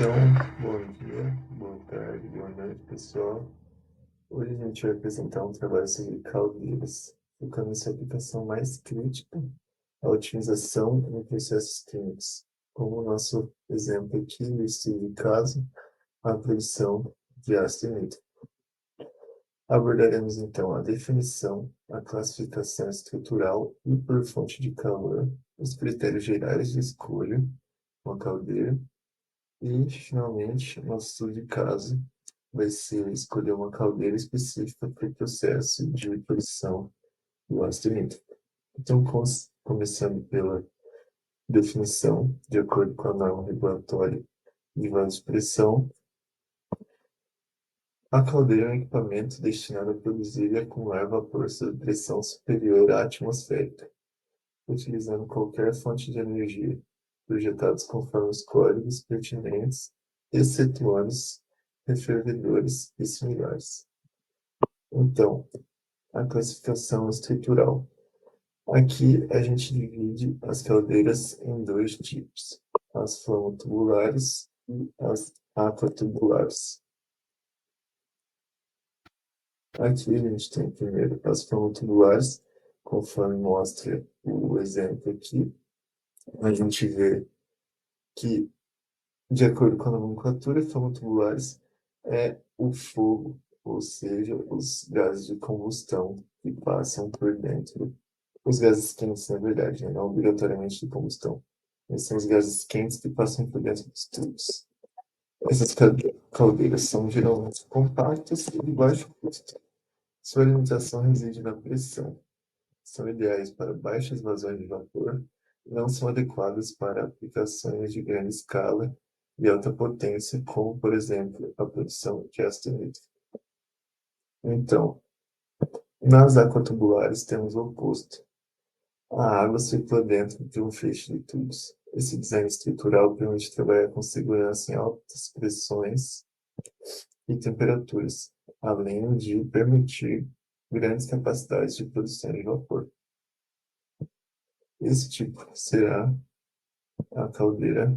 Então, bom dia, boa tarde, boa noite, pessoal. Hoje a gente vai apresentar um trabalho sobre caldeiras, focando em sua aplicação mais crítica, a otimização em processos químicos. Como o nosso exemplo aqui, no estudo de caso, a produção de ácido nítrico. Abordaremos então a definição, a classificação estrutural e por fonte de calor, os critérios gerais de escolha, uma caldeira, e, finalmente, nosso estudo de caso vai ser escolher uma caldeira específica para o processo de produção do ácido nítrico. Então, começando pela definição, de acordo com a norma regulatória de vasopressão, a caldeira é um equipamento destinado a produzir e acumular vapor sob pressão superior à atmosférica, utilizando qualquer fonte de energia, projetados conforme os códigos pertinentes, excetuando refervedores e similares. Então, a classificação estrutural. Aqui a gente divide as caldeiras em dois tipos, as flamo-tubulares e as aquatubulares. Aqui a gente tem primeiro as flamo-tubulares, conforme mostra o exemplo aqui. A gente vê que, de acordo com a nomenclatura, flamo-tubulares é o fogo, ou seja, os gases de combustão que passam por dentro. Os gases quentes, na verdade, né? Não obrigatoriamente de combustão. Esses são os gases quentes que passam por dentro dos tubos. Essas caldeiras são geralmente compactas e de baixo custo. Sua limitação reside na pressão. São ideais para baixas vazões de vapor e não são adequadas para aplicações de grande escala e alta potência, como, por exemplo, a produção de ácido nítrico. Então, nas aquatubulares temos o oposto. A água circula dentro de um feixe de tubos. Esse design estrutural permite trabalhar com segurança em altas pressões e temperaturas, além de permitir grandes capacidades de produção de vapor. Esse tipo será a caldeira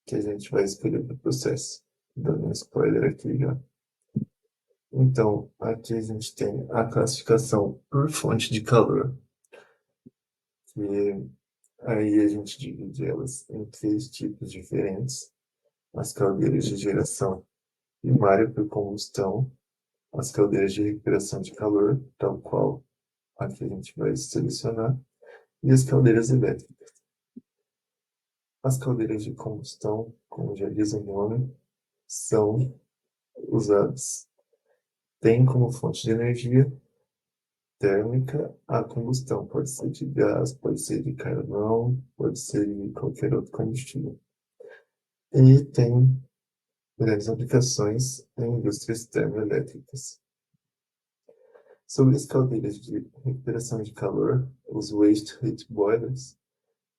que a gente vai escolher para o processo. Dando um spoiler aqui já. Então, aqui a gente tem a classificação por fonte de calor, que aí a gente divide elas em três tipos diferentes: as caldeiras de geração primária por combustão, as caldeiras de recuperação de calor, tal qual aqui a gente vai selecionar, e as caldeiras elétricas. As caldeiras de combustão, como já diz o nome, são usadas, têm como fonte de energia térmica a combustão, pode ser de gás, pode ser de carvão, pode ser de qualquer outro combustível. E tem grandes aplicações em indústrias termoelétricas. Sobre as caldeiras de recuperação de calor, os waste heat boilers,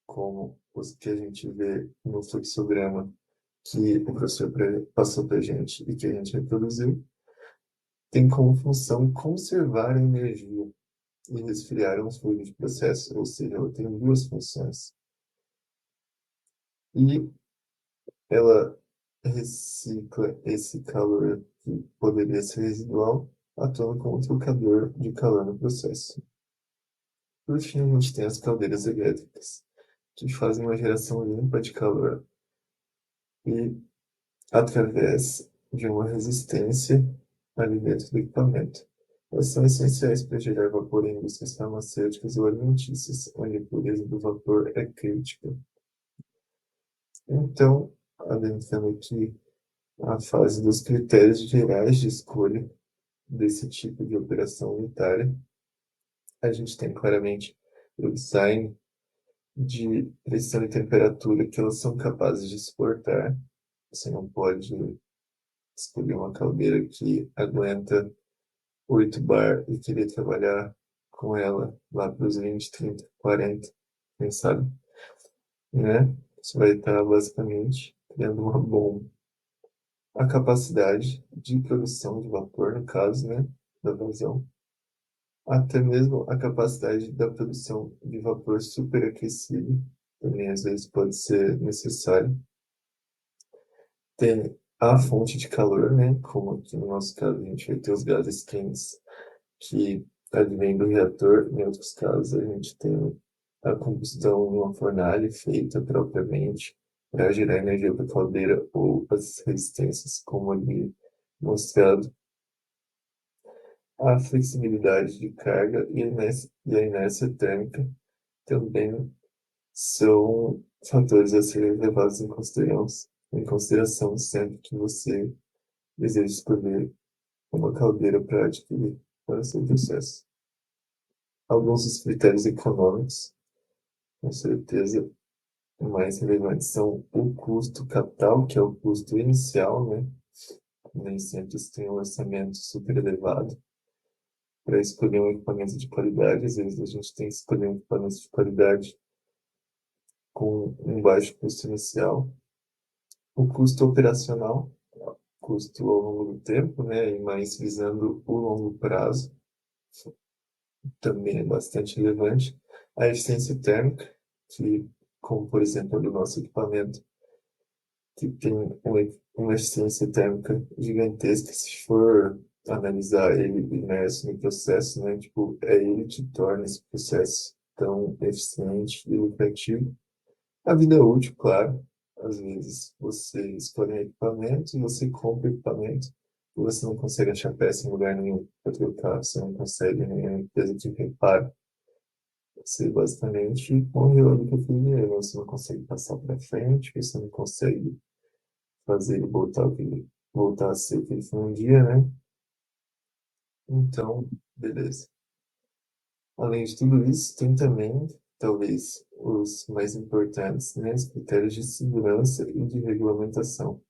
como os que a gente vê no fluxograma que o professor passou para a gente e que a gente reproduziu, tem como função conservar a energia e resfriar um fluido de processo, ou seja, ela tem duas funções. E ela recicla esse calor que poderia ser residual, atuando como trocador de calor no processo. Por fim, a gente tem as caldeiras elétricas, que fazem uma geração limpa de calor e através de uma resistência ali dentro do equipamento. Elas são essenciais para gerar vapor em indústrias farmacêuticas ou alimentícias, onde a pureza do vapor é crítica. Então, adentrando aqui a fase dos critérios gerais de escolha desse tipo de operação unitária, a gente tem claramente o design de pressão e temperatura que elas são capazes de suportar. Você não pode escolher uma caldeira que aguenta 8 bar e querer trabalhar com ela lá para os 20, 30, 40, quem sabe, né? Você vai estar basicamente criando uma bomba. A capacidade de produção de vapor, no caso, né, da vazão, até mesmo a capacidade da produção de vapor superaquecido, também às vezes pode ser necessário. tem a fonte de calor, né? Como aqui no nosso caso a gente vai ter os gases quentes que advêm do reator. Em outros casos a gente tem a combustão numa fornalha feita propriamente para gerar energia para a caldeira ou as resistências, como ali mostrado. A flexibilidade de carga e a inércia térmica também são fatores a serem levados em consideração sempre que você deseja escolher uma caldeira para adquirir para o seu processo. Alguns dos critérios econômicos, com certeza, mais relevantes são o custo capital, que é o custo inicial, né? Nem sempre se tem um orçamento super elevado para escolher um equipamento de qualidade. Às vezes a gente tem que escolher um equipamento de qualidade com um baixo custo inicial. O custo operacional, custo ao longo do tempo, né? E mais visando o longo prazo, também é bastante relevante. A eficiência térmica, que, como por exemplo, a do nosso equipamento, que tem uma eficiência térmica gigantesca, se for analisar ele imerso no processo, né? Tipo, é ele que torna esse processo tão eficiente e lucrativo. A vida útil, claro. Às vezes você escolhe um equipamento e você compra o equipamento e você não consegue achar peça em lugar nenhum para trocar, você não consegue nenhuma empresa que repara. Você basicamente morreu ali com aquele dinheiro, você não consegue passar para frente, você não consegue fazer ele voltar a ser o que ele foi um dia, né? Então, beleza. Além de tudo isso, tem também, talvez, os mais importantes, né, os critérios de segurança e de regulamentação,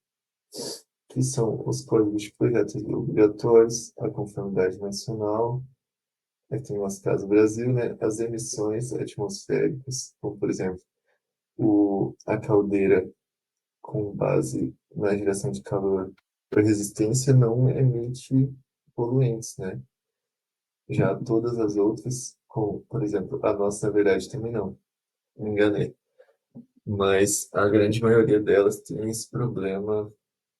que são os códigos de projetos obrigatórios, a conformidade nacional, aqui no nosso caso Brasil, né, as emissões atmosféricas, como, por exemplo, a caldeira com base na geração de calor por resistência não emite poluentes, né? Já todas as outras, como, por exemplo, a nossa, na verdade, também não. Me enganei. Mas a grande maioria delas tem esse problema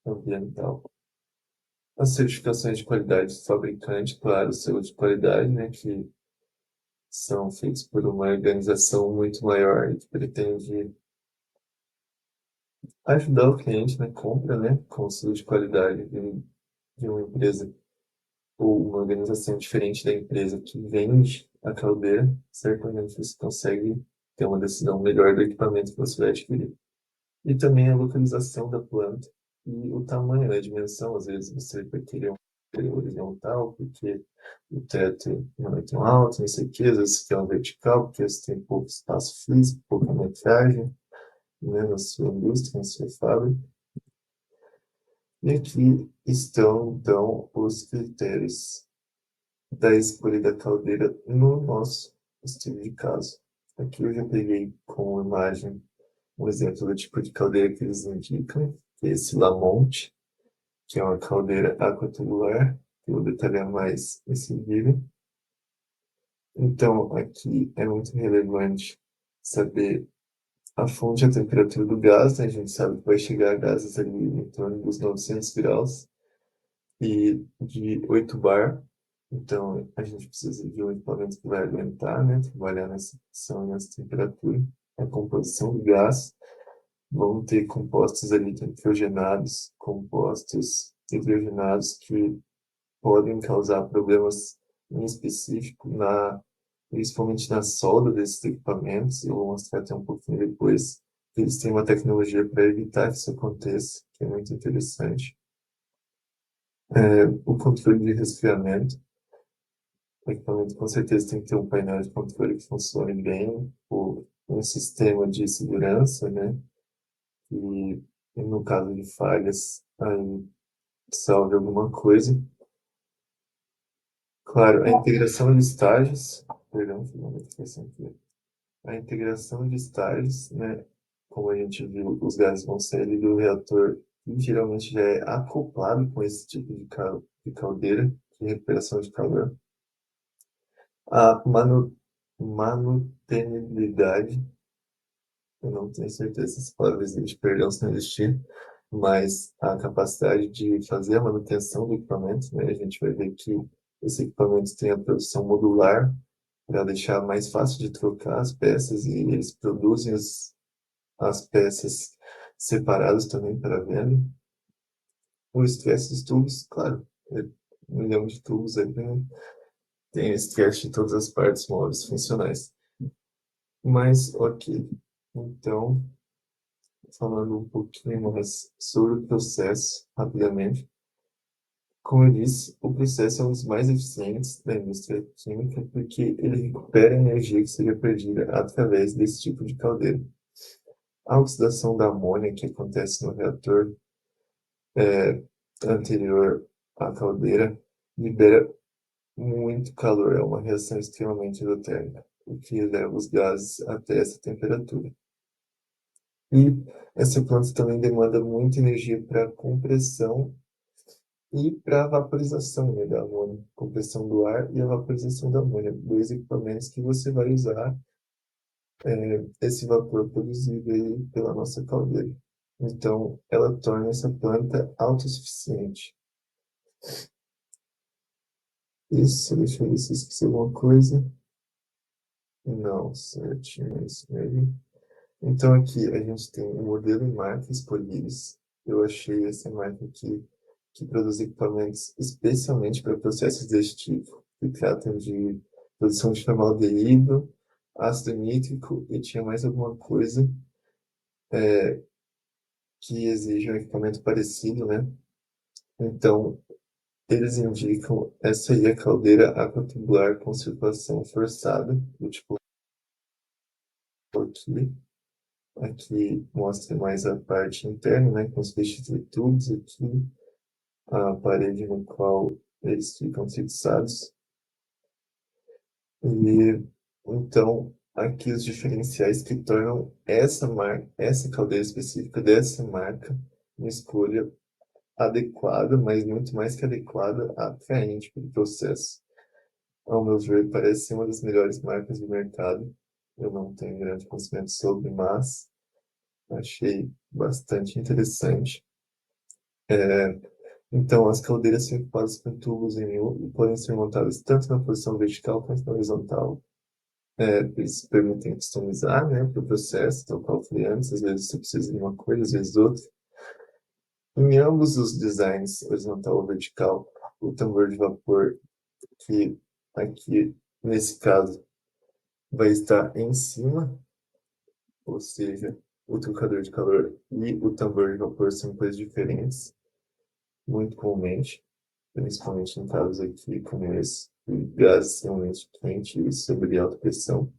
ambiental. As certificações de qualidade do fabricante, claro, selo de qualidade, né, que são feitos por uma organização muito maior e que pretende ajudar o cliente na compra, né, com o selo de qualidade de uma empresa ou uma organização diferente da empresa que vende a caldeira, certamente você consegue ter uma decisão melhor do equipamento que você vai adquirir. E também a localização da planta e o tamanho, né, a dimensão. Às vezes você vai querer um telhado horizontal, porque o teto não é tão alto, não sei o quê. Às vezes você quer um vertical, porque você tem pouco espaço físico, pouca metragem, né, na sua indústria, na sua fábrica. E aqui estão, então, os critérios da escolha da caldeira no nosso estilo de caso. Aqui eu já peguei como imagem um exemplo do tipo de caldeira que eles indicam, que é esse Lamont, que é uma caldeira aquatubular, que eu vou detalhar mais em seguida. Então, aqui é muito relevante saber a fonte e a temperatura do gás, né? A gente sabe que vai chegar a gases ali em torno dos 900 graus e de 8 bar. Então, a gente precisa de um equipamento que vai aguentar, né? Trabalhar nessa pressão e nessa temperatura. A composição do gás. Vão ter compostos ali nitrogenados, compostos hidrogenados que podem causar problemas em específico principalmente na solda desses equipamentos. Eu vou mostrar até um pouquinho depois que eles têm uma tecnologia para evitar que isso aconteça, que é muito interessante. O controle de resfriamento. O equipamento com certeza tem que ter um painel de controle que funcione bem, ou um sistema de segurança, né? E no caso de falhas, aí salve alguma coisa. Claro, a integração de estágios, perdão, fiz uma notificação aqui. A integração de estágios, né? Como a gente viu, os gases vão sair ali do reator e geralmente já é acoplado com esse tipo de caldeira de recuperação de calor. A manutenibilidade, eu não tenho certeza se essa palavra existe, perdão se não existir, mas a capacidade de fazer a manutenção do equipamento, né? A gente vai ver que esse equipamento tem a produção modular para deixar mais fácil de trocar as peças e eles produzem as peças separadas também para venda. O estresse dos tubos, claro, é 1 milhão de tubos aí, né? Tem estresse de todas as partes móveis funcionais. Mas, ok. Então, falando um pouquinho mais sobre o processo, rapidamente. Como eu disse, o processo é um dos mais eficientes da indústria química porque ele recupera a energia que seria perdida através desse tipo de caldeira. A oxidação da amônia que acontece no reator anterior à caldeira libera muito calor, é uma reação extremamente endotérmica, o que leva os gases até essa temperatura. E essa planta também demanda muita energia para compressão e para a vaporização, né, da amônia, compressão do ar e a vaporização da amônia, dois equipamentos que você vai usar esse vapor produzido aí pela nossa caldeira. Então, ela torna essa planta autossuficiente. Isso, deixa eu ver se eu esqueci alguma coisa. Não, certinho, é isso mesmo. Então, aqui a gente tem o modelo e marca Escolhidos. Eu achei essa marca aqui que produz equipamentos especialmente para processos deste tipo, que tratam de produção de formaldeído, ácido nítrico e tinha mais alguma coisa que exige um equipamento parecido, né? Então, eles indicam essa aí é a caldeira aquatubular com circulação forçada, do tipo aqui. Aqui mostra mais a parte interna, né, com os feixes de tubos aqui, a parede no qual eles ficam fixados. E então, aqui os diferenciais que tornam essa marca, essa caldeira específica dessa marca, uma escolha adequada, mas muito mais que adequada, atraente para o processo. Ao meu ver, parece ser uma das melhores marcas do mercado. Eu não tenho grande conhecimento sobre, mas achei bastante interessante. Então, as caldeiras são equipadas com tubos em U e podem ser montadas tanto na posição vertical quanto na horizontal. Eles permitem customizar, né, para o processo, tal qual eu falei antes, às vezes você precisa de uma coisa, às vezes outra. Em ambos os designs, horizontal ou vertical, o tambor de vapor, que aqui, nesse caso, vai estar em cima, ou seja, o trocador de calor e o tambor de vapor são coisas diferentes, muito comumente, principalmente em casos aqui como esse, de gás extremamente quente e sob alta pressão.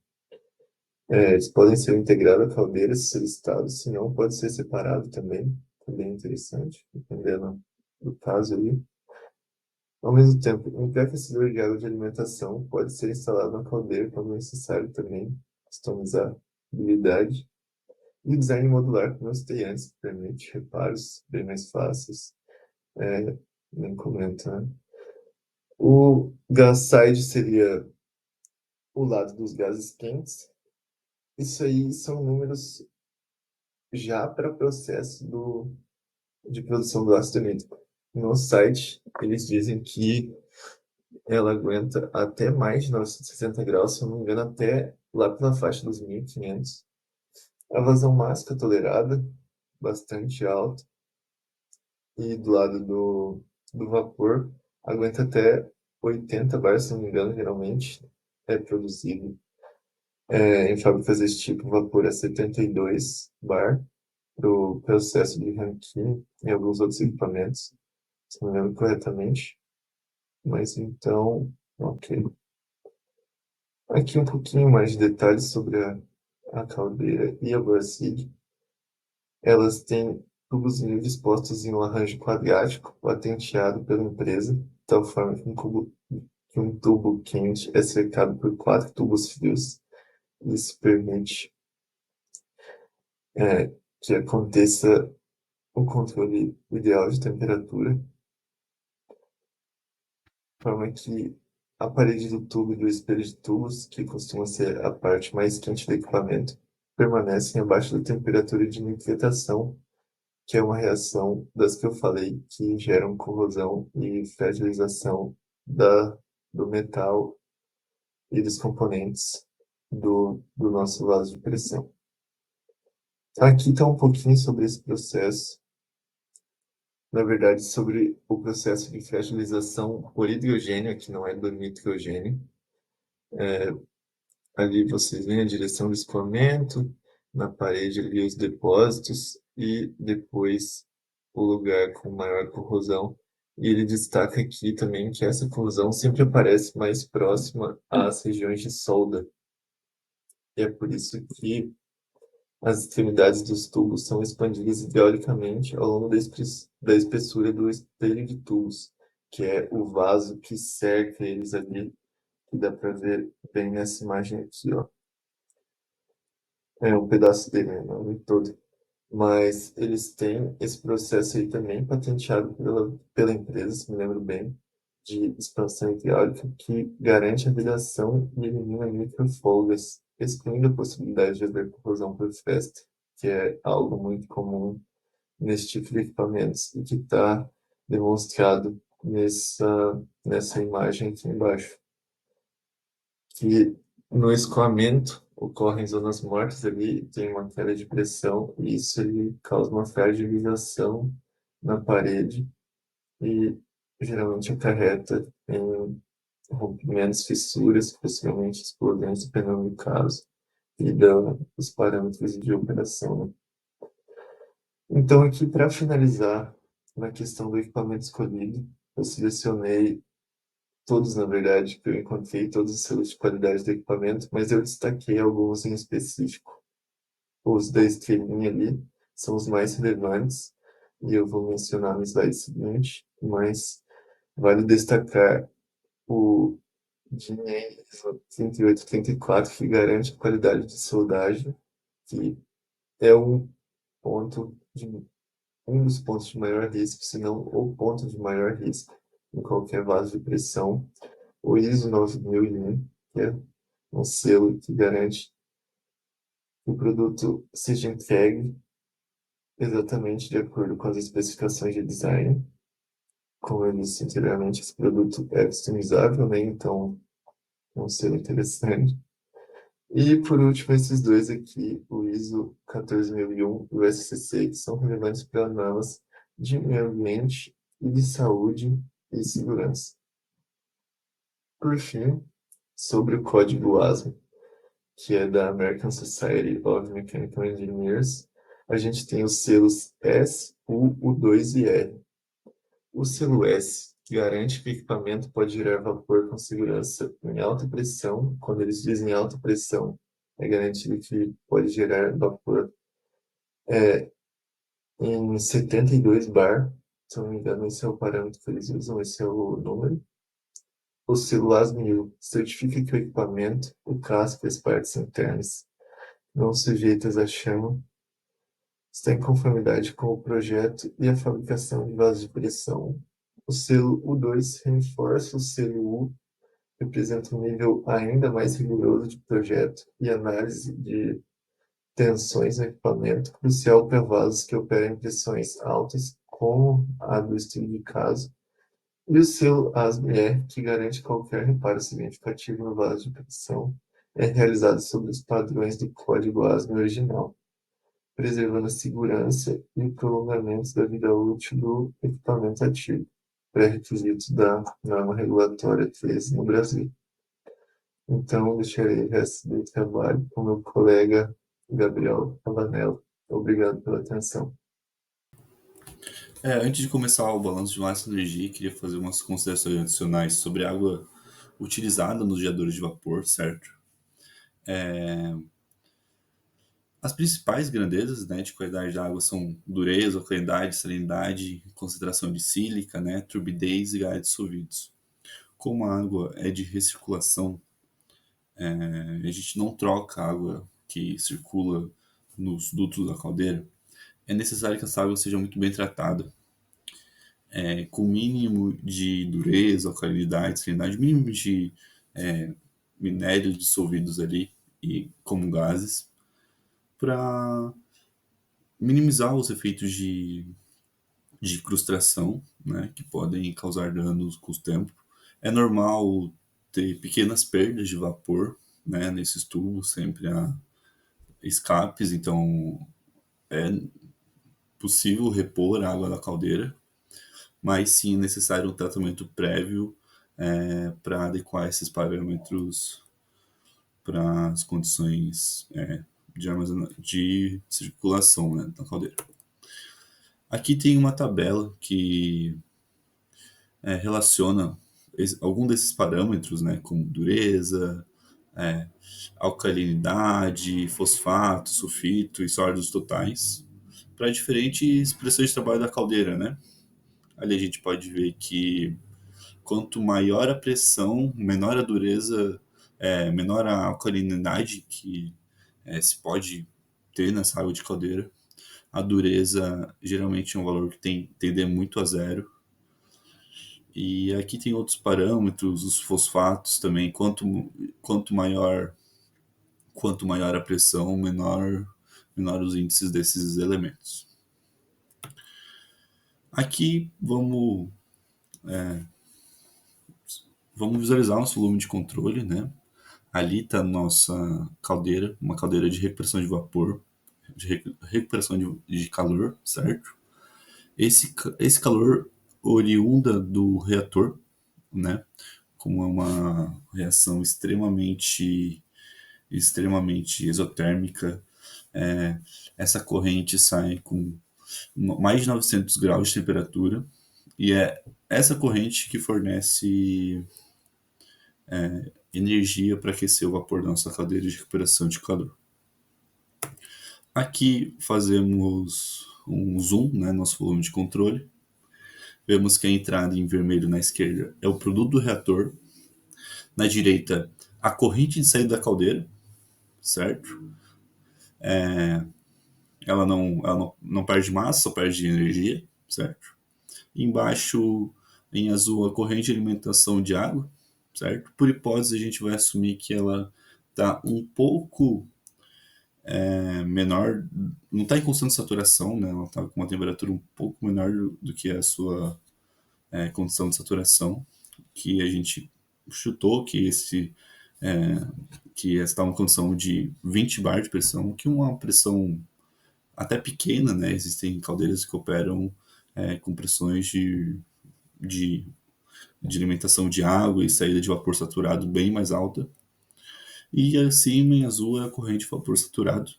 Eles podem ser integrados à caldeira se solicitado, se não, pode ser separado também, também interessante, dependendo do caso aí. Ao mesmo tempo, um pré-aquecedor de água de alimentação pode ser instalado na caldeira quando necessário também, customizar a habilidade. E o design modular, como eu citei antes, permite reparos bem mais fáceis, é, nem comenta, né? O gas side seria o lado dos gases quentes. Isso aí são números já para processo de produção do ácido nítrico. No site, eles dizem que ela aguenta até mais de 960 graus, se eu não me engano, até lá pela faixa dos 1500. A vazão máxima tolerada, bastante alta, e do lado do vapor, aguenta até 80 bar, se não me engano, geralmente é produzido em fábricas desse tipo, o vapor é 72 bar para o processo de Rankine e alguns outros equipamentos, se não me lembro corretamente. Mas então, ok. Aqui um pouquinho mais de detalhes sobre a caldeira e a Brasília. Elas têm tubos dispostos em um arranjo quadrático, patenteado pela empresa, de tal forma que um tubo quente é cercado por 4 tubos frios. Isso permite que aconteça o controle ideal de temperatura, de forma que a parede do tubo e do espelho de tubos, que costuma ser a parte mais quente do equipamento, permanecem abaixo da temperatura de nitratação, que é uma reação das que eu falei que geram corrosão e fragilização da, do metal e dos componentes do nosso vaso de pressão. Aqui está um pouquinho sobre esse processo, na verdade, sobre o processo de fragilização por hidrogênio, que não é do nitrogênio. Ali vocês veem a direção do escoamento, na parede ali os depósitos e depois o lugar com maior corrosão. E ele destaca aqui também que essa corrosão sempre aparece mais próxima às regiões de solda. E é por isso que as extremidades dos tubos são expandidas hidraulicamente ao longo da espessura do espelho de tubos, que é o vaso que cerca eles ali, que dá para ver bem nessa imagem aqui, ó. É um pedaço dele, né? Não todo. Mas eles têm esse processo aí também patenteado pela empresa, se me lembro bem, de expansão hidráulica, que garante a vedação e elimina microfolgas, excluindo a possibilidade de haver corrosão por festa, que é algo muito comum nesse tipo de equipamentos e que está demonstrado nessa imagem aqui embaixo, que no escoamento ocorrem zonas mortas ali, tem uma queda de pressão e isso ele causa uma fragilização na parede e geralmente acarreta em rompimentos, fissuras, possivelmente explosões, dependendo do caso, e dos parâmetros de operação, né? Então, aqui para finalizar, na questão do equipamento escolhido, eu selecionei todos, na verdade, que eu encontrei, todos os selos de qualidade do equipamento, mas eu destaquei alguns em específico. Os da estrelinha ali são os mais relevantes, e eu vou mencionar no slide seguinte, mas vale destacar o DIN ISO 3834, que garante a qualidade de soldagem, que é ponto de, um dos pontos de maior risco, se não o ponto de maior risco em qualquer vaso de pressão. O ISO 9001, que é um selo que garante que o produto seja entregue exatamente de acordo com as especificações de design. Como eu disse anteriormente, esse produto é customizável, né? Então, é um selo interessante. E, por último, esses dois aqui, o ISO 14001 e o SCC, que são relevantes para normas de meio ambiente e de saúde e segurança. Por fim, sobre o código ASME, que é da American Society of Mechanical Engineers, a gente tem os selos S, U, U2 e R. O selo S garante que o equipamento pode gerar vapor com segurança em alta pressão. Quando eles dizem alta pressão, é garantido que pode gerar vapor em 72 bar. Se eu não me engano, esse é o parâmetro que eles usam, esse é o número. O selo AS1000 certifica que o equipamento, o casco e as partes internas não sujeitas à chama está em conformidade com o projeto e a fabricação de vasos de pressão. O selo U2 reforça o selo U, representa um nível ainda mais rigoroso de projeto e análise de tensões no equipamento, crucial para vasos que operam em pressões altas, como a do estudo de caso, e o selo ASME, que garante qualquer reparo significativo no vaso de pressão, é realizado sob os padrões do código ASME original, preservando a segurança e o prolongamento da vida útil do equipamento ativo, pré-requisito da norma regulatória 13 no Brasil. Então, deixarei o resto do trabalho com meu colega Gabriel Cavanello. Obrigado pela atenção. Antes de começar o balanço de massa e energia, queria fazer umas considerações adicionais sobre a água utilizada nos geradores de vapor, certo? As principais grandezas, né, de qualidade da água são dureza, alcalinidade, salinidade, concentração de sílica, né, turbidez e gases dissolvidos. Como a água é de recirculação, a gente não troca a água que circula nos dutos da caldeira, é necessário que essa água seja muito bem tratada, com mínimo de dureza, alcalinidade, salinidade, mínimo de minérios dissolvidos ali e como gases, para minimizar os efeitos de incrustação, né, que podem causar danos com o tempo. É normal ter pequenas perdas de vapor, né, nesses tubos, sempre há escapes, então é possível repor a água da caldeira, mas sim é necessário um tratamento prévio para adequar esses parâmetros para as condições de circulação, né, da caldeira. Aqui tem uma tabela que relaciona algum desses parâmetros, né, como dureza, é, alcalinidade, fosfato, sulfito e sólidos totais, para diferentes pressões de trabalho da caldeira, né? Ali a gente pode ver que quanto maior a pressão, menor a dureza, menor a alcalinidade que se pode ter nessa água de caldeira. A dureza geralmente é um valor que tende muito a zero. E aqui tem outros parâmetros, os fosfatos também. Quanto maior a pressão, menor os índices desses elementos. Aqui vamos visualizar nosso volume de controle, né? Ali está a nossa caldeira, uma caldeira de recuperação de vapor, de recuperação de calor, certo? Esse calor oriunda do reator, né? Como é uma reação extremamente exotérmica, é, essa corrente sai com mais de 900 graus de temperatura e é essa corrente que fornece energia para aquecer o vapor da nossa caldeira de recuperação de calor. Aqui fazemos um zoom, né, nosso volume de controle. Vemos que a entrada em vermelho na esquerda é o produto do reator. Na direita, a corrente de saída da caldeira, certo? Ela não perde massa, só perde energia, certo? Embaixo, em azul, a corrente de alimentação de água, certo? Por hipótese, a gente vai assumir que ela está um pouco menor, não está em constante saturação, né? Ela está com uma temperatura um pouco menor do que a sua condição de saturação, que a gente chutou que está uma condição de 20 bar de pressão, que é uma pressão até pequena, né? Existem caldeiras que operam com pressões de, de alimentação de água e saída de vapor saturado bem mais alta. E acima, em azul, é a corrente de vapor saturado,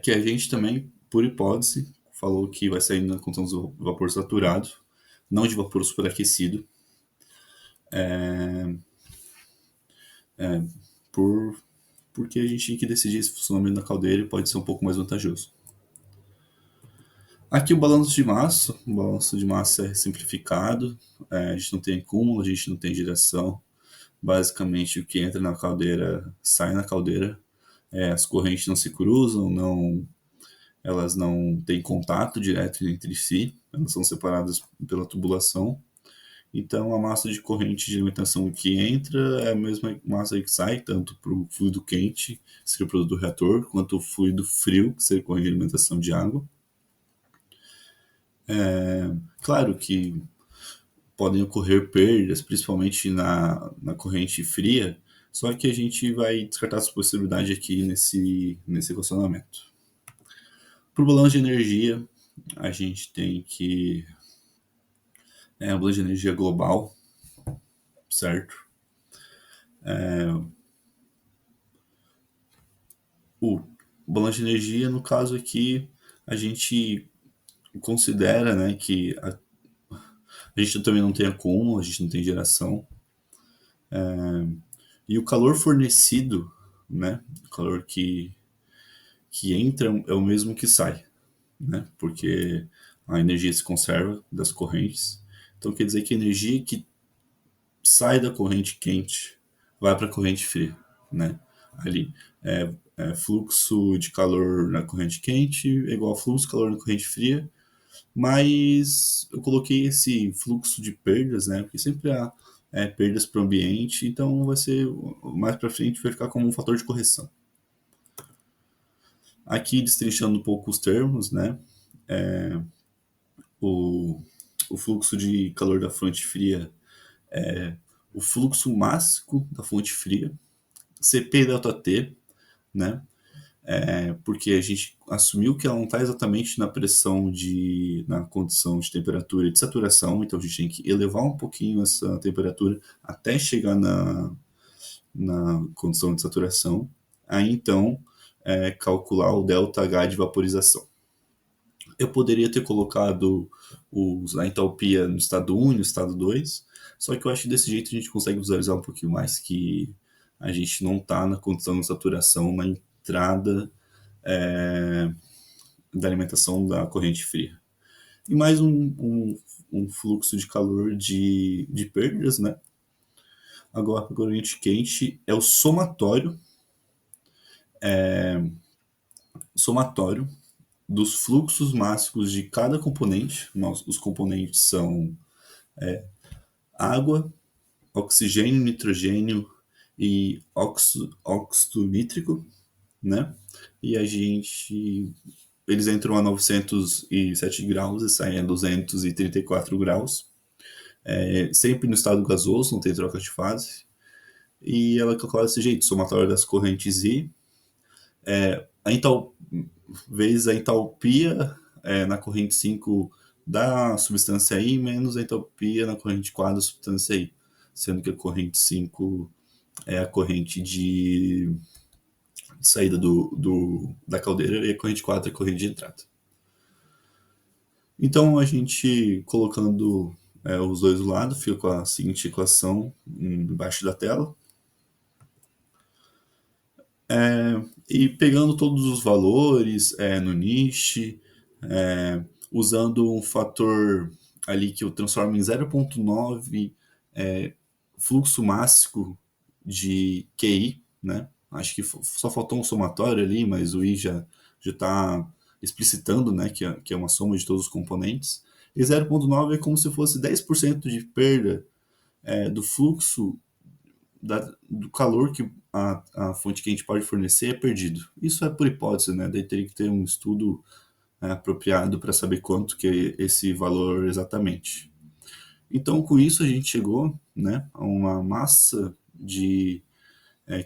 que a gente também, por hipótese, falou que vai sair na condição de vapor saturado, não de vapor superaquecido, por, porque a gente tinha que decidir esse funcionamento da caldeira e pode ser um pouco mais vantajoso. Aqui o balanço de massa é simplificado, a gente não tem acúmulo, a gente não tem geração. Basicamente, o que entra na caldeira sai na caldeira. As correntes não se cruzam, elas não têm contato direto entre si, elas são separadas pela tubulação. Então, a massa de corrente de alimentação que entra é a mesma massa que sai, tanto para o fluido quente, que seria o produto do reator, quanto o fluido frio, que seria a corrente de alimentação de água. Claro que podem ocorrer perdas, principalmente na corrente fria, só que a gente vai descartar essa possibilidade aqui nesse equacionamento. Para o balanço de energia, a gente tem que o balanço de energia global, certo? O balanço de energia, no caso aqui, a gente considera, né, que a gente também não tem acúmulo, a gente não tem geração, e o calor fornecido, né, o calor que entra é o mesmo que sai, né, porque a energia se conserva das correntes. Então quer dizer que a energia que sai da corrente quente vai para a corrente fria, né? Ali fluxo de calor na corrente quente é igual a fluxo de calor na corrente fria, mas eu coloquei esse fluxo de perdas, né? Porque sempre há perdas para o ambiente, então vai ser mais para frente vai ficar como um fator de correção. Aqui, destrinchando um pouco os termos, né? O, o fluxo de calor da fonte fria é o fluxo máximo da fonte fria, CP delta T, né? Porque a gente assumiu que ela não está exatamente na pressão na condição de temperatura de saturação, então a gente tem que elevar um pouquinho essa temperatura até chegar na condição de saturação. Aí então calcular o ΔH de vaporização. Eu poderia ter colocado a entalpia no estado 1 e no estado 2, só que eu acho que desse jeito a gente consegue visualizar um pouquinho mais que a gente não está na condição de saturação na entrada da alimentação da corrente fria. E mais um fluxo de calor de perdas, né? Agora, a corrente quente é o somatório dos fluxos máximos de cada componente. Os componentes são água, oxigênio, nitrogênio e óxido nítrico, né? E a gente eles entram a 907 graus e saem a 234 graus. Sempre no estado gasoso, não tem troca de fase. E ela calcula desse jeito, somatório das correntes I, a ental... vezes a entalpia na corrente 5 da substância I menos a entalpia na corrente 4 da substância I. Sendo que a corrente 5 é a corrente de saída da caldeira e a corrente 4 é a corrente de entrada. Então, a gente colocando os dois do lado, fica com a seguinte equação embaixo da tela. E pegando todos os valores no niche, usando um fator ali que eu transformo em 0,9 fluxo máximo de QI, né? Acho que só faltou um somatório ali, mas o I já está explicitando, né, que é uma soma de todos os componentes. E 0,9 é como se fosse 10% de perda do fluxo do calor que a fonte quente pode fornecer é perdido. Isso é por hipótese, né? Daí teria que ter um estudo apropriado para saber quanto que é esse valor exatamente. Então, com isso, a gente chegou, né, a uma massa de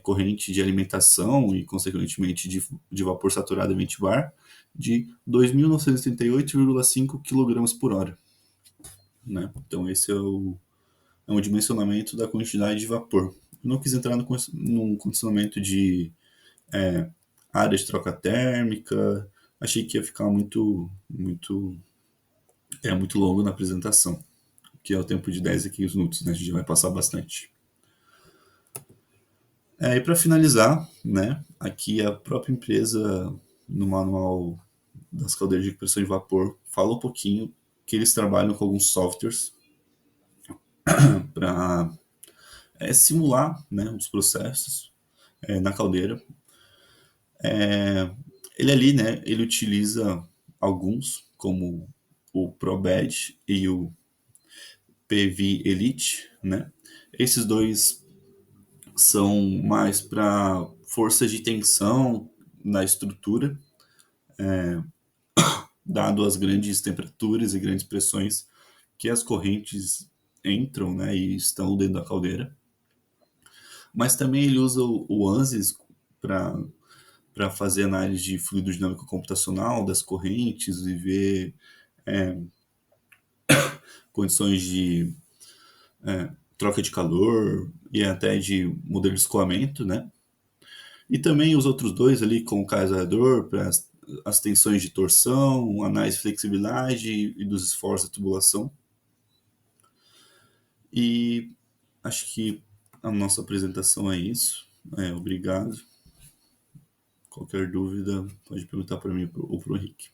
corrente de alimentação e, consequentemente, de vapor saturado em ventibar de 2.938,5 kg por hora. Né? Então, esse é um dimensionamento da quantidade de vapor. Eu não quis entrar num condicionamento de área de troca térmica, achei que ia ficar muito longo na apresentação, que é o tempo de 10 a 15 minutos, né? A gente vai passar bastante. E para finalizar, né, aqui a própria empresa, no manual das caldeiras de compressão de vapor, fala um pouquinho que eles trabalham com alguns softwares para simular, né, os processos na caldeira. Ele ali, né, ele utiliza alguns, como o ProBed e o PV Elite, né? Esses dois são mais para força de tensão na estrutura, dado as grandes temperaturas e grandes pressões que as correntes entram, né, e estão dentro da caldeira. Mas também ele usa o ANSYS para fazer análise de fluido dinâmico computacional das correntes e ver condições de troca de calor e até de modelo de escoamento, né? E também os outros dois ali com o casador para as tensões de torção, análise de flexibilidade e dos esforços da tubulação. E acho que a nossa apresentação é isso. Obrigado. Qualquer dúvida pode perguntar para mim ou para o Henrique.